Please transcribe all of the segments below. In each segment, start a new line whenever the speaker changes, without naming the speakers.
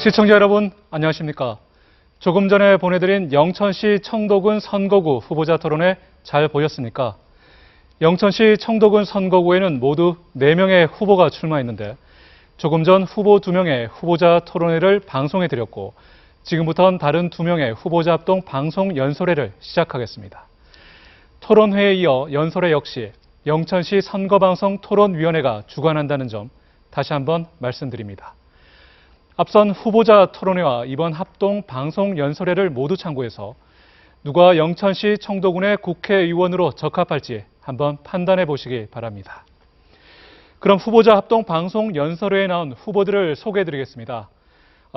시청자 여러분, 안녕하십니까? 조금 전에 보내드린 영천시 청도군 선거구 후보자 토론회 잘 보셨습니까? 영천시 청도군 선거구에는 모두 4명의 후보가 출마했는데 조금 전 후보 2명의 후보자 토론회를 방송해드렸고 지금부터는 다른 2명의 후보자 합동 방송 연설회를 시작하겠습니다. 토론회에 이어 연설회 역시 영천시 선거방송 토론위원회가 주관한다는 점 다시 한번 말씀드립니다. 앞선 후보자 토론회와 이번 합동 방송 연설회를 모두 참고해서 누가 영천시 청도군의 국회의원으로 적합할지 한번 판단해 보시기 바랍니다. 그럼 후보자 합동 방송 연설회에 나온 후보들을 소개해 드리겠습니다.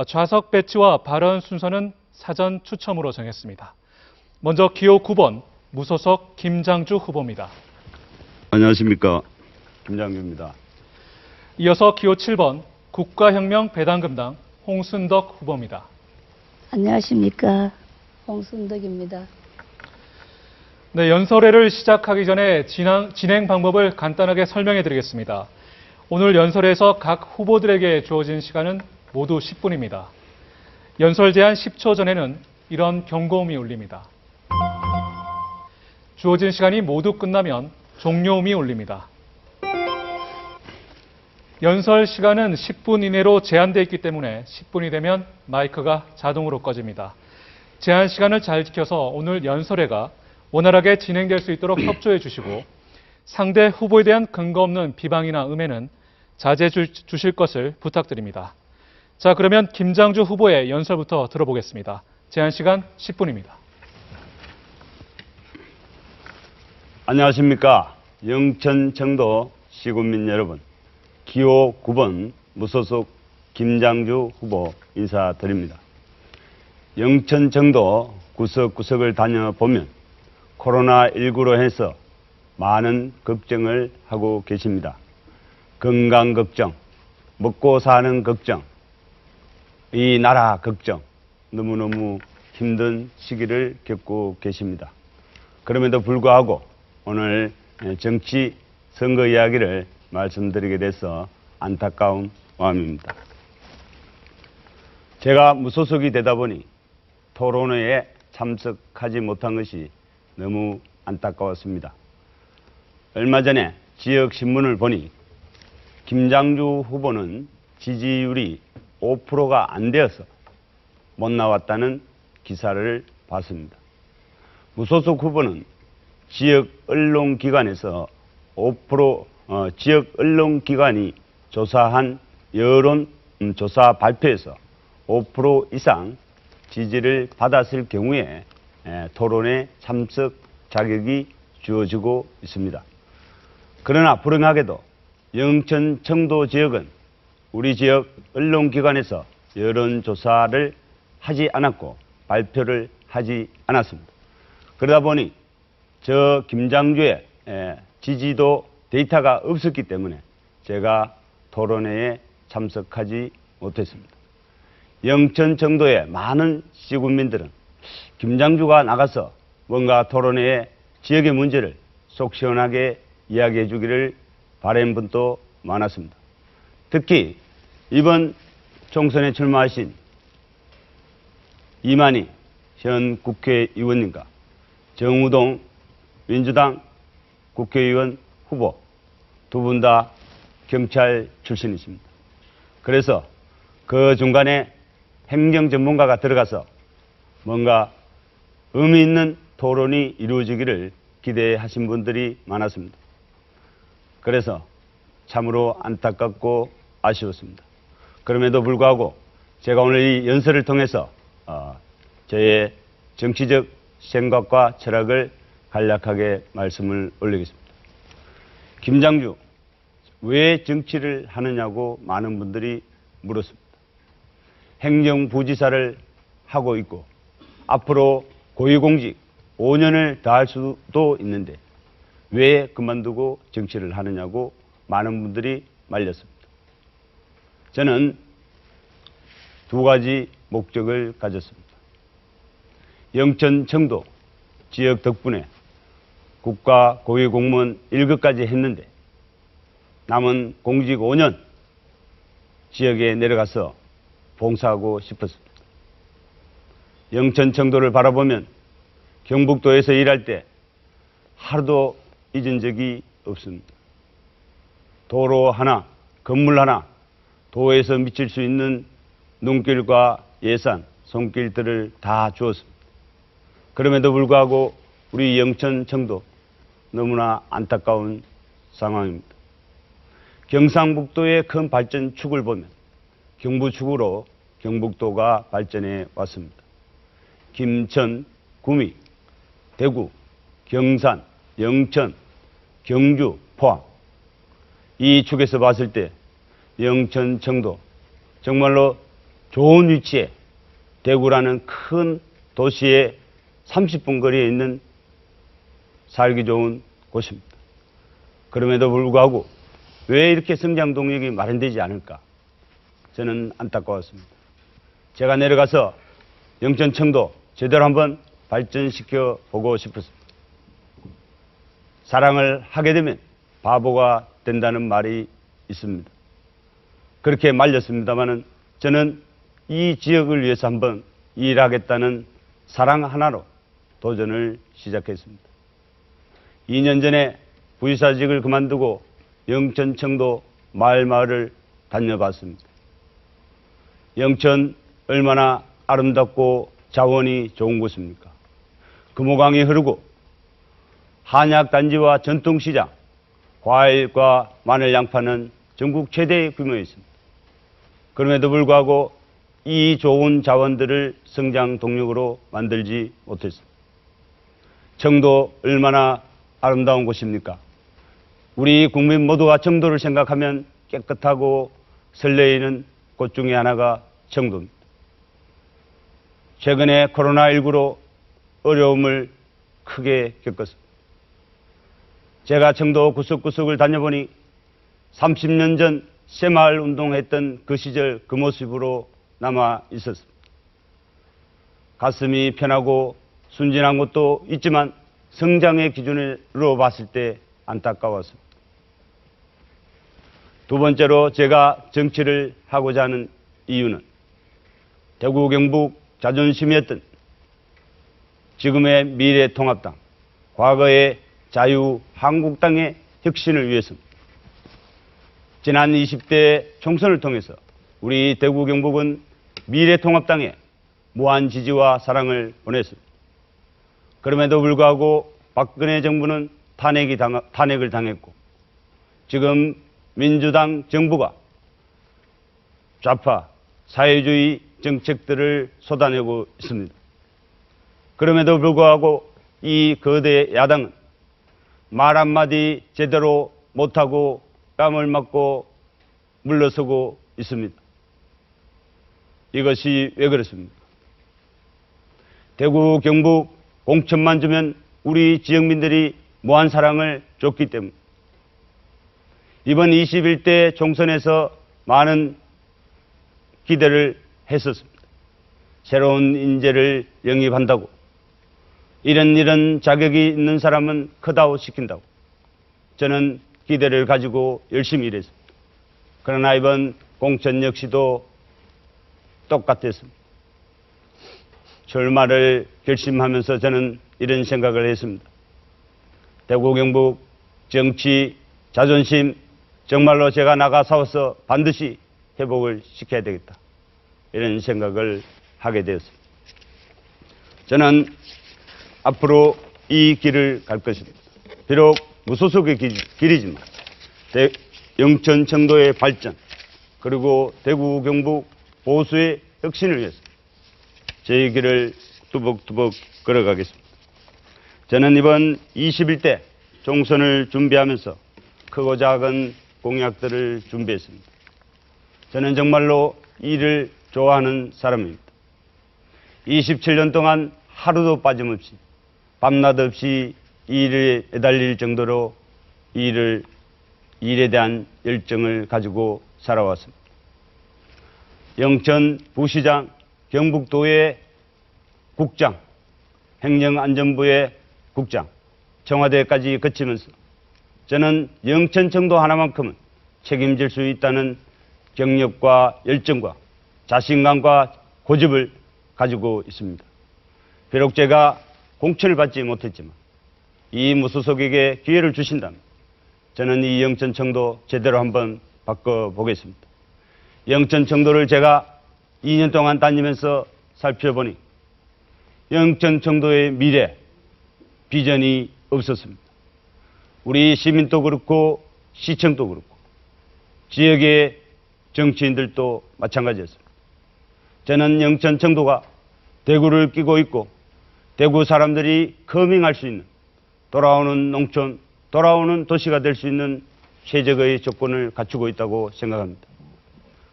좌석 배치와 발언 순서는 사전 추첨으로 정했습니다. 먼저 기호 9번 무소속 김장주 후보입니다.
안녕하십니까. 김장주입니다.
이어서 기호 7번 국가혁명 배당금당 홍순덕 후보입니다.
안녕하십니까. 홍순덕입니다.
네, 연설회를 시작하기 전에 진행 방법을 간단하게 설명해 드리겠습니다. 오늘 연설회에서 각 후보들에게 주어진 시간은 모두 10분입니다. 연설 제한 10초 전에는 이런 경고음이 울립니다. 주어진 시간이 모두 끝나면 종료음이 울립니다. 연설 시간은 10분 이내로 제한되어 있기 때문에 10분이 되면 마이크가 자동으로 꺼집니다. 제한 시간을 잘 지켜서 오늘 연설회가 원활하게 진행될 수 있도록 협조해 주시고 상대 후보에 대한 근거 없는 비방이나 음해는 자제해 주실 것을 부탁드립니다. 자, 그러면 김장주 후보의 연설부터 들어보겠습니다. 제한 시간 10분입니다.
안녕하십니까. 영천 청도 시군민 여러분. 기호 9번 무소속 김장주 후보 인사드립니다. 영천 청도 구석구석을 다녀보면 코로나19로 해서 많은 걱정을 하고 계십니다. 건강 걱정, 먹고 사는 걱정, 이 나라 걱정, 너무너무 힘든 시기를 겪고 계십니다. 그럼에도 불구하고 오늘 정치 선거 이야기를 말씀드리게 돼서 안타까운 마음입니다. 제가 무소속이 되다 보니 토론회에 참석하지 못한 것이 너무 안타까웠습니다. 얼마 전에 지역 신문을 보니 김장주 후보는 지지율이 5%가 안 되어서 못 나왔다는 기사를 봤습니다. 무소속 후보는 지역 언론기관에서 5% 지역 언론기관이 조사한 여론조사 발표에서 5% 이상 지지를 받았을 경우에 토론에 참석 자격이 주어지고 있습니다. 그러나 불행하게도 영천 청도 지역은 우리 지역 언론기관에서 여론조사를 하지 않았고 발표를 하지 않았습니다. 그러다 보니 저 김장주의 지지도 데이터가 없었기 때문에 제가 토론회에 참석하지 못했습니다. 영천 청도의 많은 시군민들은 김장주가 나가서 뭔가 토론회에 지역의 문제를 속 시원하게 이야기해 주기를 바라는 분도 많았습니다. 특히 이번 총선에 출마하신 이만희 현 국회의원님과 정우동 민주당 국회의원 후보 두 분 다 경찰 출신이십니다. 그래서 그 중간에 행정 전문가가 들어가서 뭔가 의미 있는 토론이 이루어지기를 기대하신 분들이 많았습니다. 그래서 참으로 안타깝고 아쉬웠습니다. 그럼에도 불구하고 제가 오늘 이 연설을 통해서 저의 정치적 생각과 철학을 간략하게 말씀을 올리겠습니다. 김장주, 왜 정치를 하느냐고 많은 분들이 물었습니다. 행정부지사를 하고 있고 앞으로 고위공직 5년을 더 할 수도 있는데 왜 그만두고 정치를 하느냐고 많은 분들이 말렸습니다. 저는 두 가지 목적을 가졌습니다. 영천 청도 지역 덕분에 국가 고위공무원 1급까지 했는데 남은 공직 5년 지역에 내려가서 봉사하고 싶었습니다. 영천 청도를 바라보면 경북도에서 일할 때 하루도 잊은 적이 없습니다. 도로 하나, 건물 하나, 도에서 미칠 수 있는 눈길과 예산, 손길들을 다 주었습니다. 그럼에도 불구하고 우리 영천 청도 너무나 안타까운 상황입니다. 경상북도의 큰 발전축을 보면 경부축으로 경북도가 발전해 왔습니다. 김천, 구미, 대구, 경산, 영천, 경주, 포항 이 축에서 봤을 때 영천, 청도 정말로 좋은 위치에 대구라는 큰 도시의 30분 거리에 있는 살기 좋은 곳입니다. 그럼에도 불구하고 왜 이렇게 성장 동력이 마련되지 않을까? 저는 안타까웠습니다. 제가 내려가서 영천, 청도 제대로 한번 발전시켜 보고 싶었습니다. 사랑을 하게 되면 바보가 된다는 말이 있습니다. 그렇게 말렸습니다마는 저는 이 지역을 위해서 한번 일하겠다는 사랑 하나로 도전을 시작했습니다. 2년 전에 부의사직을 그만두고 영천, 청도 마을을 다녀봤습니다. 영천 얼마나 아름답고 자원이 좋은 곳입니까? 금호강이 흐르고 한약단지와 전통시장, 과일과 마늘, 양파는 전국 최대의 규모에 있습니다. 그럼에도 불구하고 이 좋은 자원들을 성장 동력으로 만들지 못했습니다. 청도 얼마나 아름다운 곳입니까? 우리 국민 모두가 청도를 생각하면 깨끗하고 설레이는 곳 중에 하나가 청도입니다. 최근에 코로나19로 어려움을 크게 겪었습니다. 제가 청도 구석구석을 다녀보니 30년 전 새마을 운동했던 그 시절 그 모습으로 남아 있었습니다. 가슴이 편하고 순진한 것도 있지만 성장의 기준으로 봤을 때 안타까웠습니다. 두 번째로 제가 정치를 하고자 하는 이유는 대구 경북 자존심이었던 지금의 미래통합당, 과거의 자유한국당의 혁신을 위해서입니다. 지난 20대 총선을 통해서 우리 대구 경북은 미래통합당에 무한 지지와 사랑을 보냈습니다. 그럼에도 불구하고 박근혜 정부는 탄핵을 당했고 지금 민주당 정부가 좌파 사회주의 정책들을 쏟아내고 있습니다. 그럼에도 불구하고 이 거대 야당은 말 한마디 제대로 못하고 뺨을 맞고 물러서고 있습니다. 이것이 왜 그렇습니까? 대구, 경북 공천만 주면 우리 지역민들이 무한 사랑을 줬기 때문에 이번 21대 총선에서 많은 기대를 했었습니다. 새로운 인재를 영입한다고 이런 자격이 있는 사람은 컷아웃 시킨다고 저는 기대를 가지고 열심히 일했습니다. 그러나 이번 공천 역시도 똑같았습니다. 출마를 결심하면서 저는 이런 생각을 했습니다. 대구 경북 정치 자존심 정말로 제가 나가 싸워서 반드시 회복을 시켜야 되겠다. 이런 생각을 하게 되었습니다. 저는 앞으로 이 길을 갈 것입니다. 비록 무소속의 길이지만 영천 청도의 발전 그리고 대구 경북 보수의 혁신을 위해서 제 길을 뚜벅뚜벅 걸어가겠습니다. 저는 이번 21대 총선을 준비하면서 크고 작은 공약들을 준비했습니다. 저는 정말로 일을 좋아하는 사람입니다. 27년 동안 하루도 빠짐없이 밤낮 없이 일에 매달릴 정도로 일에 대한 열정을 가지고 살아왔습니다. 영천 부시장, 경북도의 국장, 행정안전부의 국장, 청와대까지 거치면서 저는 영천 청도 하나만큼은 책임질 수 있다는 경력과 열정과 자신감과 고집을 가지고 있습니다. 비록 제가 공천을 받지 못했지만 이 무소속에게 기회를 주신다면 저는 이 영천청도 제대로 한번 바꿔보겠습니다. 영천청도를 제가 2년 동안 다니면서 살펴보니 영천청도의 미래, 비전이 없었습니다. 우리 시민도 그렇고 시청도 그렇고 지역의 정치인들도 마찬가지였습니다. 저는 영천청도가 대구를 끼고 있고 대구 사람들이 커밍할 수 있는 돌아오는 농촌, 돌아오는 도시가 될 수 있는 최적의 조건을 갖추고 있다고 생각합니다.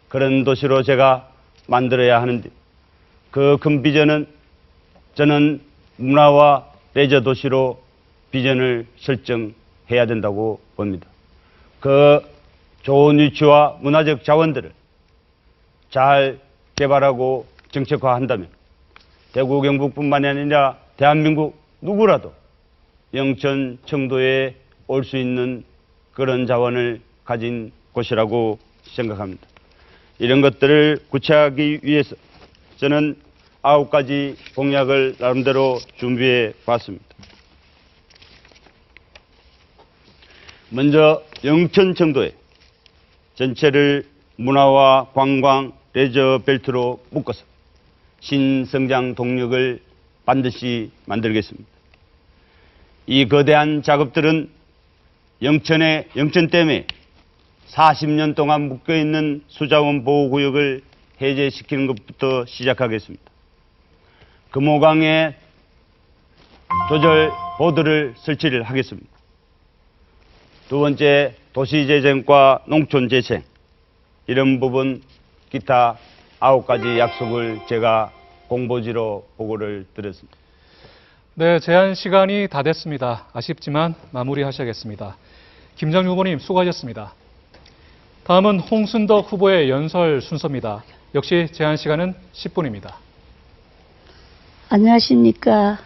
그런 도시로 제가 만들어야 하는데 그 큰 비전은 저는 문화와 레저 도시로 비전을 설정해야 된다고 봅니다. 그 좋은 위치와 문화적 자원들을 잘 개발하고 정책화한다면 대구 경북뿐만이 아니라 대한민국 누구라도 영천 청도에 올 수 있는 그런 자원을 가진 곳이라고 생각합니다. 이런 것들을 구체화하기 위해서 저는 9가지 공약을 나름대로 준비해 봤습니다. 먼저 영천 청도에 전체를 문화와 관광, 레저 벨트로 묶어서 신성장 동력을 반드시 만들겠습니다. 이 거대한 작업들은 영천댐에 40년 동안 묶여있는 수자원 보호구역을 해제시키는 것부터 시작하겠습니다. 금호강에 조절 보드를 설치를 하겠습니다. 두 번째, 도시재생과 농촌재생, 이런 부분 기타 9가지 약속을 제가 공보지로 보고를 드렸습니다.
네, 제한 시간이 다 됐습니다. 아쉽지만 마무리하셔야겠습니다. 김정유 후보님 수고하셨습니다. 다음은 홍순덕 후보의 연설 순서입니다. 역시 제한 시간은 10분입니다.
안녕하십니까.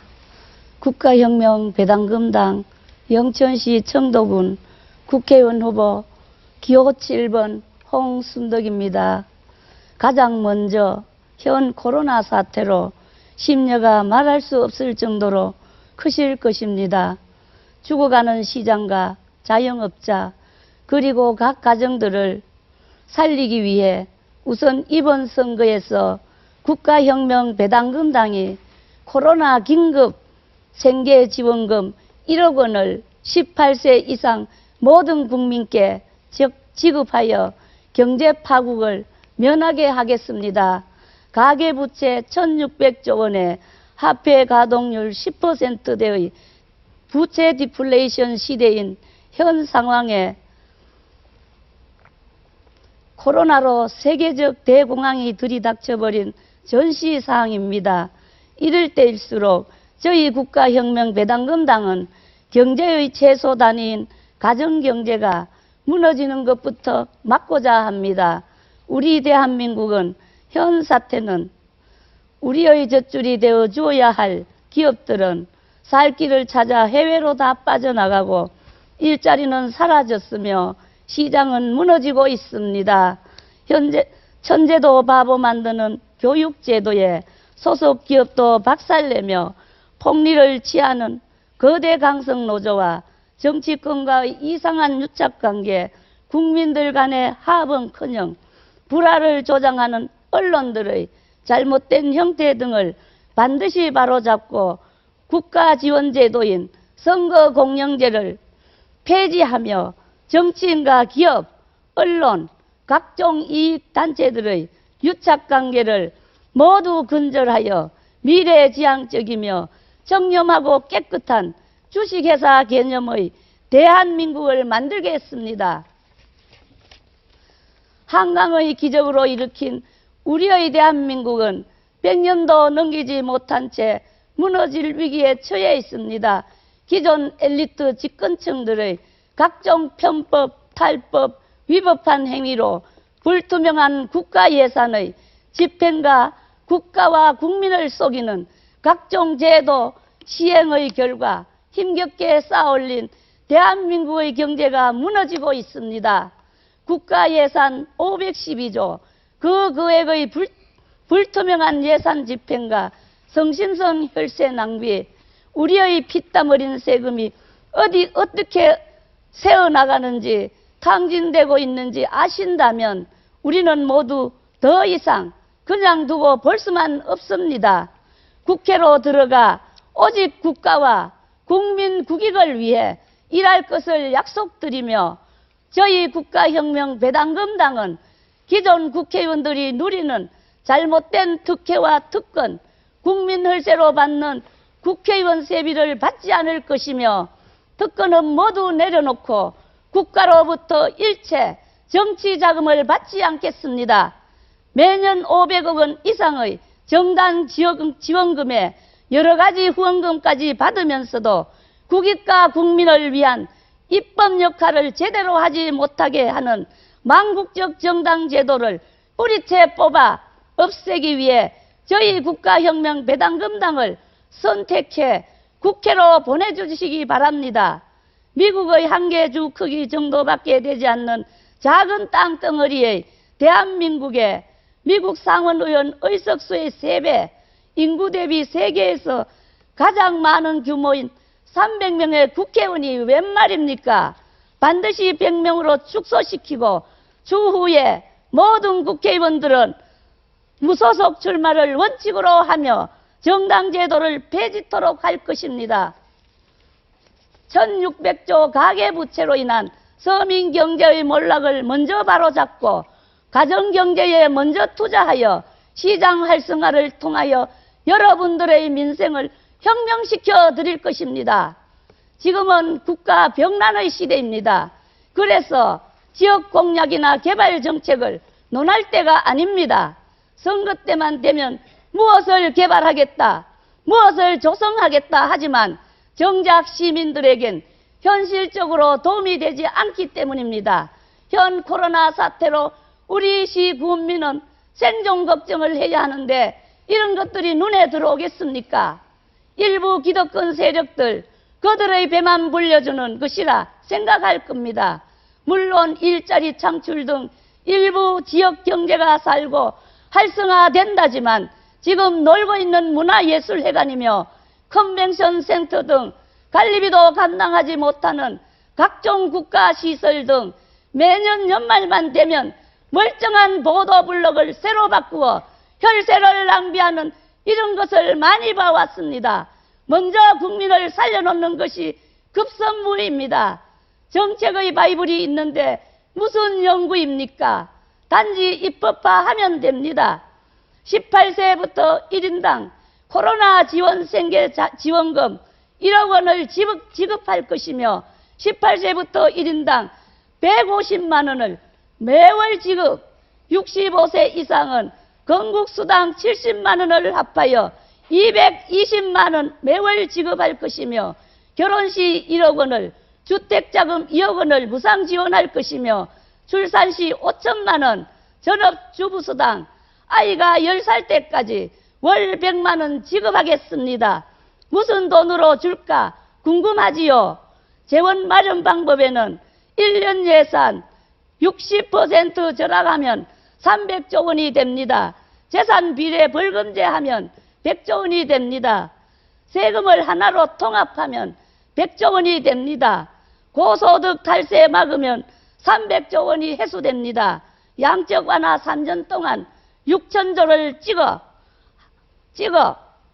국가혁명 배당금당 영천시 청도군 국회의원 후보 기호 7번 홍순덕입니다. 가장 먼저 현 코로나 사태로 심려가 말할 수 없을 정도로 크실 것입니다. 죽어가는 시장과 자영업자 그리고 각 가정들을 살리기 위해 우선 이번 선거에서 국가혁명 배당금당이 코로나 긴급 생계지원금 1억 원을 18세 이상 모든 국민께 지급하여 경제 파국을 면하게 하겠습니다. 가계부채 1600조 원의 화폐 가동률 10%대의 부채 디플레이션 시대인 현 상황에 코로나로 세계적 대공황이 들이닥쳐버린 전시사항입니다. 이럴 때일수록 저희 국가혁명 배당금당은 경제의 최소 단위인 가정경제가 무너지는 것부터 막고자 합니다. 우리 대한민국은 현 사태는 우리의 젖줄이 되어 주어야 할 기업들은 살 길을 찾아 해외로 다 빠져나가고 일자리는 사라졌으며 시장은 무너지고 있습니다. 현재 천재도 바보 만드는 교육제도에 소속 기업도 박살내며 폭리를 취하는 거대 강성 노조와 정치권과의 이상한 유착관계, 국민들 간의 하합은커녕 불화를 조장하는 언론들의 잘못된 형태 등을 반드시 바로잡고 국가지원제도인 선거공영제를 폐지하며 정치인과 기업, 언론, 각종 이익단체들의 유착관계를 모두 근절하여 미래지향적이며 청렴하고 깨끗한 주식회사 개념의 대한민국을 만들겠습니다. 한강의 기적으로 일으킨 우리의 대한민국은 100년도 넘기지 못한 채 무너질 위기에 처해 있습니다. 기존 엘리트 집권층들의 각종 편법, 탈법, 위법한 행위로 불투명한 국가 예산의 집행과 국가와 국민을 속이는 각종 제도 시행의 결과 힘겹게 쌓아올린 대한민국의 경제가 무너지고 있습니다. 국가 예산 512조, 그 금액의 불투명한 예산 집행과 성심성 혈세 낭비, 우리의 피땀 어린 세금이 어떻게 새어나가는지 탕진되고 있는지 아신다면 우리는 모두 더 이상 그냥 두고 볼 수만 없습니다. 국회로 들어가 오직 국가와 국민 국익을 위해 일할 것을 약속드리며 저희 국가혁명 배당금당은 기존 국회의원들이 누리는 잘못된 특혜와 특권, 국민 혈세로 받는 국회의원 세비를 받지 않을 것이며 특권은 모두 내려놓고 국가로부터 일체 정치 자금을 받지 않겠습니다. 매년 500억 원 이상의 정당 지원금에 여러 가지 후원금까지 받으면서도 국익과 국민을 위한 입법 역할을 제대로 하지 못하게 하는 망국적 정당 제도를 뿌리째 뽑아 없애기 위해 저희 국가혁명 배당금당을 선택해 국회로 보내주시기 바랍니다. 미국의 한 개 주 크기 정도밖에 되지 않는 작은 땅덩어리의 대한민국에 미국 상원의원 의석수의 3배, 인구 대비 세계에서 가장 많은 규모인 300명의 국회의원이 웬 말입니까? 반드시 100명으로 축소시키고 추후에 모든 국회의원들은 무소속 출마를 원칙으로 하며 정당 제도를 폐지토록 할 것입니다. 1600조 가계부채로 인한 서민 경제의 몰락을 먼저 바로잡고 가정경제에 먼저 투자하여 시장 활성화를 통하여 여러분들의 민생을 혁명시켜 드릴 것입니다. 지금은 국가 병난의 시대입니다. 그래서 지역 공약이나 개발 정책을 논할 때가 아닙니다. 선거 때만 되면 무엇을 개발하겠다, 무엇을 조성하겠다 하지만 정작 시민들에겐 현실적으로 도움이 되지 않기 때문입니다. 현 코로나 사태로 우리 시 국민은 생존 걱정을 해야 하는데 이런 것들이 눈에 들어오겠습니까? 일부 기득권 세력들 그들의 배만 불려주는 것이라 생각할 겁니다. 물론 일자리 창출 등 일부 지역 경제가 살고 활성화된다지만 지금 놀고 있는 문화예술회관이며 컨벤션 센터 등 관리비도 감당하지 못하는 각종 국가시설 등 매년 연말만 되면 멀쩡한 보도블록을 새로 바꾸어 혈세를 낭비하는 이런 것을 많이 봐왔습니다. 먼저 국민을 살려놓는 것이 급선무입니다. 정책의 바이블이 있는데 무슨 연구입니까? 단지 입법화하면 됩니다. 18세부터 1인당 코로나 지원 생계 지원금 1억 원을 지급할 것이며 18세부터 1인당 150만 원을 매월 지급, 65세 이상은 건국수당 70만 원을 합하여 220만 원 매월 지급할 것이며 결혼시 1억 원을, 주택자금 2억 원을 무상 지원할 것이며 출산시 5천만 원, 전업주부수당, 아이가 10살 때까지 월 100만 원 지급하겠습니다. 무슨 돈으로 줄까 궁금하지요? 재원 마련 방법에는 1년 예산 60% 절약하면 300조 원이 됩니다. 재산 비례 벌금제하면 100조 원이 됩니다. 세금을 하나로 통합하면 100조 원이 됩니다. 고소득 탈세 막으면 300조 원이 회수됩니다. 양적 완화 3년 동안 6천조를 찍어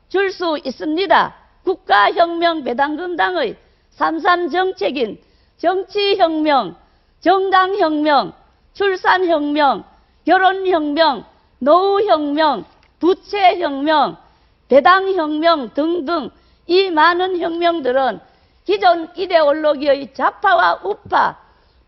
줄 수 있습니다. 국가혁명 배당금당의 3.3 정책인 정치혁명, 정당혁명, 출산혁명, 결혼혁명, 노후혁명, 부채혁명, 배당혁명 등등 이 많은 혁명들은 기존 이데올로기의 좌파와 우파,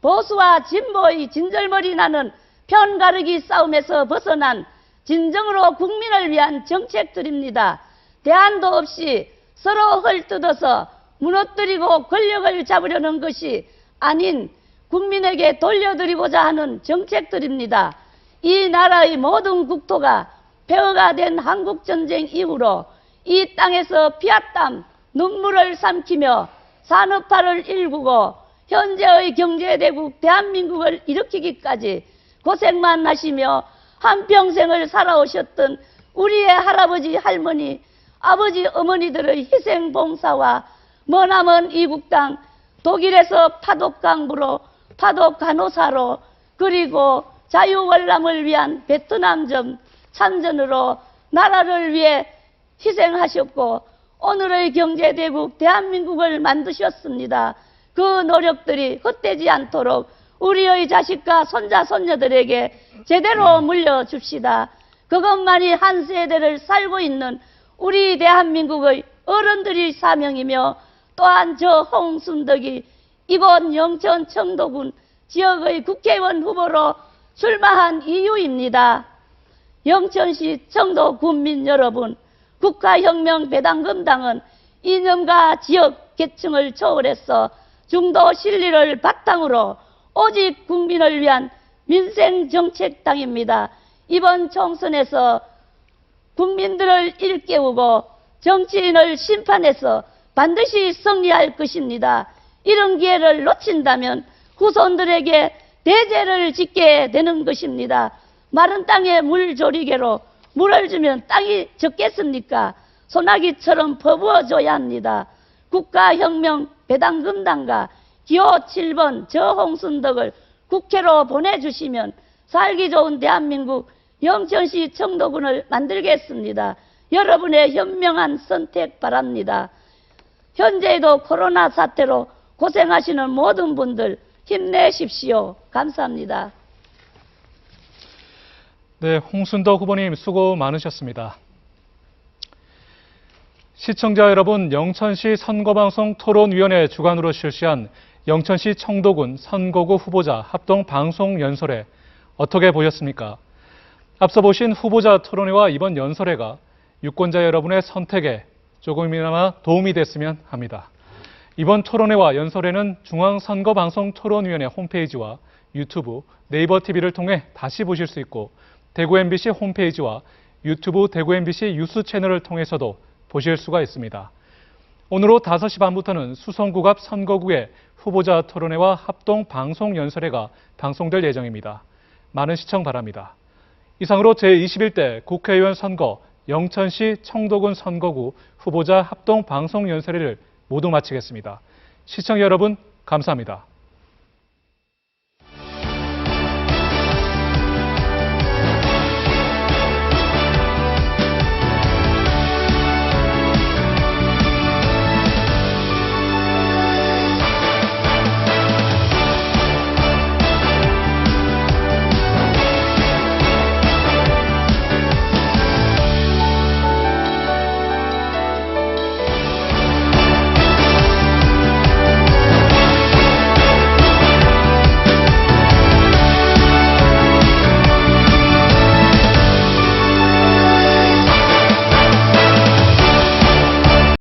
보수와 진보의 진절머리 나는 편가르기 싸움에서 벗어난 진정으로 국민을 위한 정책들입니다. 대안도 없이 서로 헐뜯어서 무너뜨리고 권력을 잡으려는 것이 아닌 국민에게 돌려드리고자 하는 정책들입니다. 이 나라의 모든 국토가 폐허가 된 한국전쟁 이후로 이 땅에서 피와 땀, 눈물을 삼키며 산업화를 일구고 현재의 경제대국 대한민국을 일으키기까지 고생만 하시며 한평생을 살아오셨던 우리의 할아버지, 할머니, 아버지, 어머니들의 희생 봉사와 머나먼 이국 땅, 독일에서 파독 강부로, 파독 간호사로, 그리고 자유월남을 위한 베트남전 참전으로 나라를 위해 희생하셨고 오늘의 경제대국 대한민국을 만드셨습니다. 그 노력들이 헛되지 않도록 우리의 자식과 손자, 손녀들에게 제대로 물려줍시다. 그것만이 한 세대를 살고 있는 우리 대한민국의 어른들의 사명이며 또한 저 홍순덕이 이곳 영천 청도군 지역의 국회의원 후보로 출마한 이유입니다. 영천시 청도 군민 여러분, 국가혁명 배당금당은 이념과 지역 계층을 초월해서 중도 실리를 바탕으로 오직 국민을 위한 민생정책당입니다. 이번 총선에서 국민들을 일깨우고 정치인을 심판해서 반드시 승리할 것입니다. 이런 기회를 놓친다면 후손들에게 대죄를 짓게 되는 것입니다. 마른 땅에 물조리개로 물을 주면 땅이 적겠습니까? 소나기처럼 퍼부어줘야 합니다. 국가혁명 배당금당과 기호 7번 저 홍순덕을 국회로 보내주시면 살기 좋은 대한민국 영천시 청도군을 만들겠습니다. 여러분의 현명한 선택 바랍니다. 현재에도 코로나 사태로 고생하시는 모든 분들 힘내십시오. 감사합니다.
네, 홍순덕 후보님 수고 많으셨습니다. 시청자 여러분, 영천시 선거방송 토론위원회 주관으로 실시한 영천시 청도군 선거구 후보자 합동 방송 연설회 어떻게 보셨습니까? 앞서 보신 후보자 토론회와 이번 연설회가 유권자 여러분의 선택에 조금이나마 도움이 됐으면 합니다. 이번 토론회와 연설회는 중앙선거방송토론위원회 홈페이지와 유튜브, 네이버 TV를 통해 다시 보실 수 있고 대구 MBC 홈페이지와 유튜브 대구 MBC 뉴스 채널을 통해서도 보실 수가 있습니다. 오늘 오후 5시 반부터는 수성구 앞 선거구의 후보자 토론회와 합동 방송 연설회가 방송될 예정입니다. 많은 시청 바랍니다. 이상으로 제21대 국회의원 선거 영천시 청도군 선거구 후보자 합동 방송 연설회를 모두 마치겠습니다. 시청자 여러분, 감사합니다.